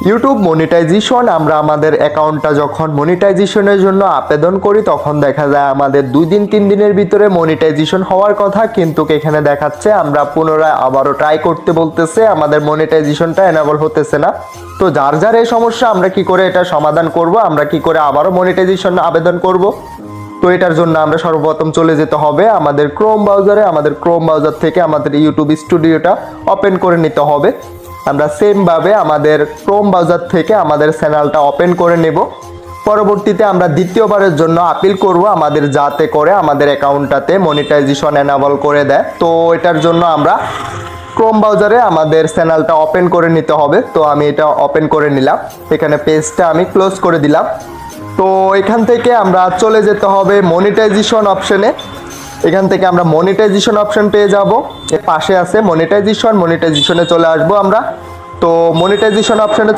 YouTube monetization, আমরা আমাদের অ্যাকাউন্টটা যখন মনিটাইজেশনের জন্য আবেদন করি তখন দেখা যায় আমাদের 2-3 দিনের ভিতরে মনিটাইজেশন হওয়ার কথা, কিন্তু এখানে দেখাচ্ছে আমরা পুনরায় আবারও ট্রাই করতে বলতেছে, আমাদের মনিটাইজেশনটা এনাবল হতেছে না। তো যার যার এই সমস্যা আমরা কি করে এটা সমাধান করব, আমরা কি করে আবারও মনিটাইজেশন আবেদন করব, তো এটার জন্য আমরা সর্বপ্রথম চলে যেতে হবে আমাদের ক্রোম ব্রাউজারে। আমাদের ক্রোম ব্রাউজার থেকে আমাদের ইউটিউব স্টুডিওটা ওপেন করে নিতে হবে। আমরা সেম ভাবে আমাদের ক্রোম ব্রাউজার থেকে আমাদের চ্যানেলটা ওপেন করে নেব। পরবর্তীতে আমরা দ্বিতীয়বারের জন্য আপিল করব আমাদের, যাতে করে আমাদের অ্যাকাউন্টটাতে মনিটাইজেশন এনাবল করে দেয়। তো এটার জন্য আমরা ক্রোম ব্রাউজারে আমাদের চ্যানেলটা ওপেন করে নিতে হবে। তো আমি এটা ওপেন করে নিলাম, এখানে পেজটা আমি ক্লোজ করে দিলাম। তো এখান থেকে আমরা চলে যেতে হবে মনিটাইজেশন অপশনে। এখান থেকে আমরা মনিটাইজেশন অপশন পেয়ে যাব, এর পাশে আছে মনিটাইজেশনে চলে আসবো আমরা। তো মনিটাইজেশন অপশনে